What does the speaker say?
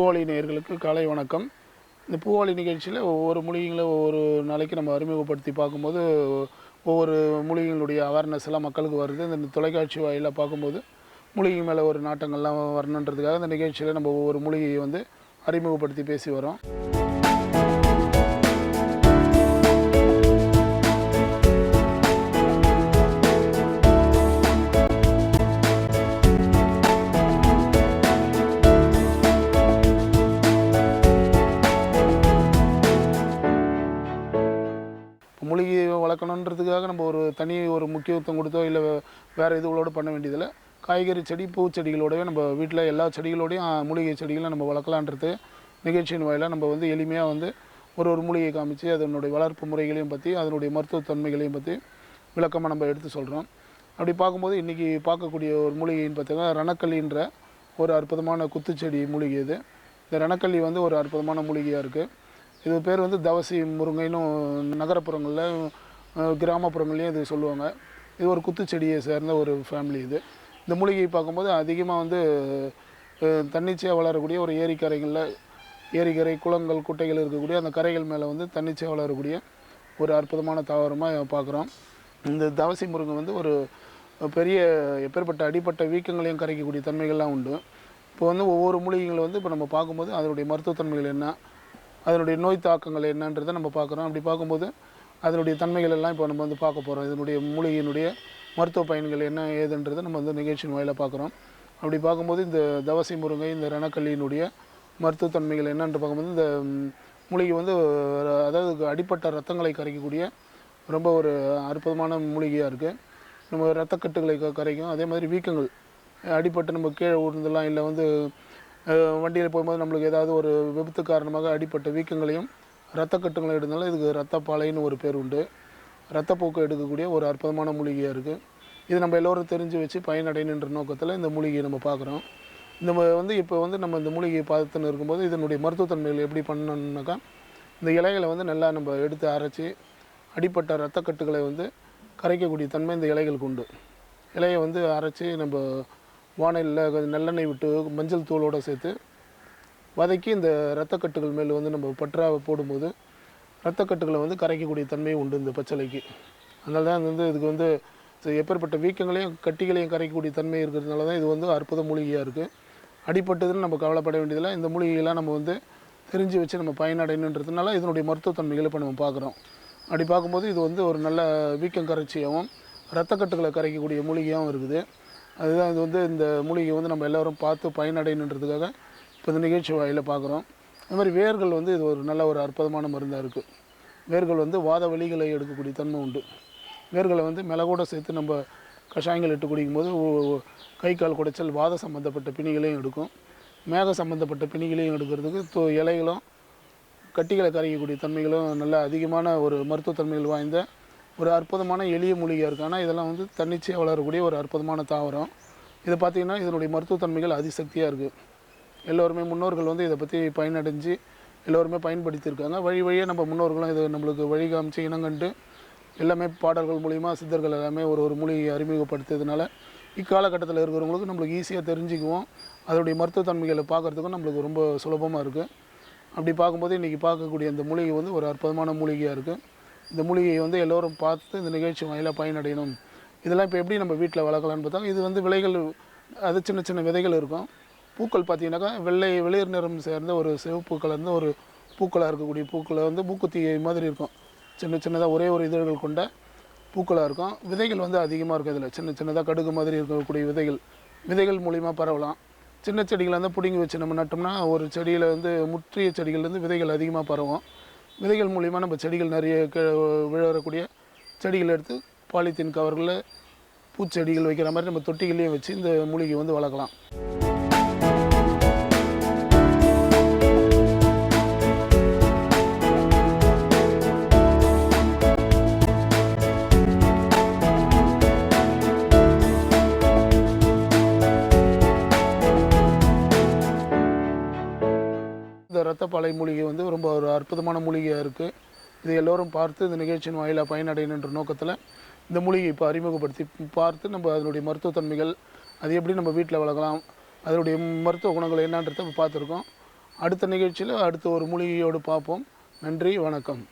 பூவாளி நேயர்களுக்கு காலை வணக்கம். இந்த பூவாளி நிகழ்ச்சியில் ஒவ்வொரு மூலிகைகளை ஒவ்வொரு நாளைக்கு நம்ம அறிமுகப்படுத்தி பார்க்கும்போது ஒவ்வொரு மூலிகைகளுடைய அவேர்னஸ் எல்லாம் மக்களுக்கு வருது. இந்த தொலைக்காட்சி வாயிலாக பார்க்கும்போது மூலிகை மேலே ஒரு நாட்டங்கள்லாம் வரணுன்றதுக்காக இந்த நிகழ்ச்சியில் நம்ம ஒவ்வொரு மூலிகையை அறிமுகப்படுத்தி பேசி வரோம். மூலிகையை வளர்க்கணுன்றதுக்காக நம்ம ஒரு முக்கியத்துவம் கொடுத்தோ இல்லை வேறு இதுகளோடு பண்ண வேண்டியதில்லை. காய்கறி செடி பூச்செடிகளோடவே நம்ம வீட்டில் எல்லா செடிகளோடையும் மூலிகை செடிகளை நம்ம வளர்க்கலான்றது நிகழ்ச்சியின் வாயிலாக நம்ம எளிமையாக ஒரு மூலிகை காமிச்சு அதனுடைய வளர்ப்பு முறைகளையும் பற்றி அதனுடைய மருத்துவத்தன்மைகளையும் பற்றி விளக்கமாக நம்ம எடுத்து சொல்கிறோம். அப்படி பார்க்கும்போது இன்றைக்கி பார்க்கக்கூடிய ஒரு மூலிகைன்னு பார்த்தீங்கன்னா ரணக்கல்லின்ற ஒரு அற்புதமான குத்துச்செடி மூலிகை. இந்த ரணக்கல்லி ஒரு அற்புதமான மூலிகையாக இருக்குது. இது பேர் தவசி முருங்கைன்னு நகரப்புறங்களில் கிராமப்புறங்கள்லேயும் இது சொல்லுவாங்க. இது ஒரு குத்துச்செடியை சேர்ந்த ஒரு ஃபேமிலி. இந்த மூலிகையை பார்க்கும்போது அதிகமாக தன்னிச்சையாக வளரக்கூடிய ஒரு ஏரிக்கரை குளங்கள் குட்டைகள் இருக்கக்கூடிய அந்த கரைகள் மேலே தன்னிச்சையாக வளரக்கூடிய ஒரு அற்புதமான தாவரமாக பார்க்குறோம். இந்த தவசி முருங்கை ஒரு பெரிய எப்பேற்பட்ட அடிப்பட்ட வீக்கங்களையும் கரைக்கக்கூடிய தன்மைகள்லாம் உண்டு. இப்போ ஒவ்வொரு மூலிகைகளை இப்போ நம்ம பார்க்கும்போது அதனுடைய மருத்துவத்தன்மைகள் என்ன, அதனுடைய நோய் தாக்கங்கள் என்னன்றதை நம்ம பார்க்குறோம். அப்படி பார்க்கும்போது அதனுடைய தன்மைகள் எல்லாம் இப்போ நம்ம பார்க்க போகிறோம். இதனுடைய மூலிகையினுடைய மருத்துவ பயன்கள் என்ன ஏதுன்றதை நம்ம நிகழ்ச்சியின் வாயிலாக பார்க்குறோம். அப்படி பார்க்கும்போது இந்த தவசி முருங்கை இந்த ரணக்கல்லியினுடைய மருத்துவத்தன்மைகள் என்னென்று பார்க்கும்போது இந்த மூலிகை அதாவது அடிப்பட்ட ரத்தங்களை கரைக்கக்கூடிய ரொம்ப ஒரு அற்புதமான மூலிகையாக இருக்குது. நம்ம ரத்தக்கட்டுகளை கரைக்கும். அதே மாதிரி வீக்கங்கள் அடிப்பட்டு நம்ம கீழே ஊர்ந்தெல்லாம் இல்லை வண்டியில் போகும்போது நம்மளுக்கு ஏதாவது ஒரு விபத்து காரணமாக அடிப்பட்ட வீக்கங்களையும் ரத்தக்கட்டுகளை எடுத்தாலும் இதுக்கு ரத்தப்பாலைன்னு ஒரு பேர் உண்டு. ரத்தப்போக்கு எடுக்கக்கூடிய ஒரு அற்புதமான மூலிகையாக இருக்குது. இது நம்ம எல்லோரும் தெரிஞ்சு வச்சு பயனடையணுன்ற நோக்கத்தில் இந்த மூலிகையை நம்ம பார்க்குறோம். இந்த இப்போ நம்ம இந்த மூலிகையை பார்த்துன்னு இருக்கும்போது இதனுடைய மருத்துவத்தன்மைகள் எப்படி பண்ணணுன்னாக்கா இந்த இலைகளை நல்லா நம்ம எடுத்து அரைச்சி அடிப்பட்ட ரத்தக்கட்டுகளை கரைக்கக்கூடிய தன்மை இந்த இலைகளுக்கு உண்டு. இலையை அரைச்சி நம்ம வானலில் கொஞ்சம் நல்லெண்ணெய் விட்டு மஞ்சள் தூளோடு சேர்த்து வதக்கி இந்த ரத்தக்கட்டுகள் மேல் நம்ம பற்றாவை போடும்போது ரத்தக்கட்டுகளை கரைக்கக்கூடிய தன்மையும் உண்டு இந்த பச்சளைக்கு. அதனால தான் இதுக்கு எப்பேற்பட்ட வீக்கங்களையும் கட்டிகளையும் கரைக்கக்கூடிய தன்மை இருக்கிறதுனால தான் இது அற்புத மூலிகையாக இருக்குது. அடிப்பட்டதுன்னு நம்ம கவலைப்பட வேண்டியதில்லை. இந்த மூலிகையெல்லாம் நம்ம தெரிஞ்சு வச்சு நம்ம பயனடையணுன்றதுனால இதனுடைய மருத்துவத்தன்மைகளை இப்போ நம்ம பார்க்குறோம். அப்படி பார்க்கும்போது இது ஒரு நல்ல வீக்கம் கரைச்சியாகவும் ரத்தக்கட்டுகளை கரைக்கக்கூடிய மூலிகையாகவும் இருக்குது. அதுதான் இது இந்த மூலிகை நம்ம எல்லோரும் பார்த்து பயனடையணுன்றதுக்காக இப்போ இந்த நிகழ்ச்சி வாயில பார்க்குறோம். அது மாதிரி வேர்கள் இது ஒரு நல்ல ஒரு அற்புதமான மருந்தாக இருக்குது. வேர்கள் வாத வலிகளை எடுக்கக்கூடிய தன்மை உண்டு. வேர்களை மிளகோட சேர்த்து நம்ம கஷாயங்கள் இட்டு குடிக்கும்போது கை கால் குடைச்சல் வாத சம்மந்தப்பட்ட பிணிகளையும் எடுக்கும். மேக சம்மந்தப்பட்ட பிணிகளையும் எடுக்கிறதுக்கு இலைகளும் கட்டிகளை கரைக்கக்கூடிய தன்மைகளும் நல்ல அதிகமான ஒரு மருத்துவத்தன்மைகள் வாய்ந்த ஒரு அற்புதமான எளிய மூலிகையாக இருக்குது. ஆனால் இதெல்லாம் தன்னிச்சையாக வளரக்கூடிய ஒரு அற்புதமான தாவரம். இதை பார்த்திங்கன்னா இதனுடைய மருத்துவத்தன்மைகள் அதிசக்தியாக இருக்குது. எல்லோருமே முன்னோர்கள் இதை பற்றி பயனடைஞ்சு எல்லோருமே பயன்படுத்தியிருக்காங்க. வழியாக நம்ம முன்னோர்களும் இதை நம்மளுக்கு வழிகாமிச்சு இனங்கண்டு எல்லாமே பாடல்கள் மூலிமா சித்தர்கள் எல்லாமே ஒரு மூலிகையை அறிமுகப்படுத்துறதுனால இக்காலகட்டத்தில் இருக்கிறவங்களுக்கு நம்மளுக்கு ஈஸியாக தெரிஞ்சுக்குவோம். அதனுடைய மருத்துவத்தன்மைகளை பார்க்குறதுக்கும் நம்மளுக்கு ரொம்ப சுலபமாக இருக்குது. அப்படி பார்க்கும்போது இன்றைக்கி பார்க்கக்கூடிய இந்த மூலிகை ஒரு அற்புதமான மூலிகையாக இருக்குது. இந்த மூலிகையை எல்லோரும் பார்த்து இந்த நிகழ்ச்சி வாயிலாக பயனடையணும். இதெல்லாம் இப்போ எப்படி நம்ம வீட்டில் வளர்க்கலான்னு பார்த்தாங்க. இது விலைகள் அது சின்ன சின்ன விதைகள் இருக்கும். பூக்கள் பார்த்திங்கனாக்கா வெளிர் நிறம் சேர்ந்த ஒரு சிவப்பு கலர்ந்த ஒரு பூக்களாக இருக்கக்கூடிய பூக்களை மூக்குத்தி மாதிரி இருக்கும். சின்ன சின்னதாக ஒரே ஒரு இதழ்கள் கொண்ட பூக்களாக இருக்கும். விதைகள் அதிகமாக இருக்கும். இதில் சின்ன சின்னதாக கடுகு மாதிரி இருக்கக்கூடிய விதைகள் மூலிமா பரவலாம். சின்ன செடிகளை பிடுங்கி வச்சு நம்ம நட்டோம்னா ஒரு செடியில் முற்றிய செடிகள்லேருந்து விதைகள் அதிகமாக பரவும். விதைகள் மூலிமா நம்ம செடிகள் நிறைய விழக்கூடிய செடிகள் எடுத்து பாலித்தீன் கவர்களில் பூச்செடிகள் வைக்கிற மாதிரி நம்ம தொட்டிகளையும் வச்சு இந்த மூலிகை வளர்க்கலாம். இந்த ரத்தப்பாலை மூலிகை ரொம்ப ஒரு அற்புதமான மூலிகையாக இருக்குது. இது எல்லோரும் பார்த்து இந்த நிகழ்ச்சியின் வாயிலாக பயனடையணுன்ற நோக்கத்தில் இந்த மூலிகை இப்போ அறிமுகப்படுத்தி பார்த்து நம்ம அதனுடைய மருத்துவத்தன்மைகள் அது எப்படி நம்ம வீட்டில் வளர்க்கலாம், அதனுடைய மருத்துவ குணங்கள் என்னன்றதை பார்த்துருக்கோம். அடுத்த நிகழ்ச்சியில் அடுத்த ஒரு மூலிகையோடு பார்ப்போம். நன்றி, வணக்கம்.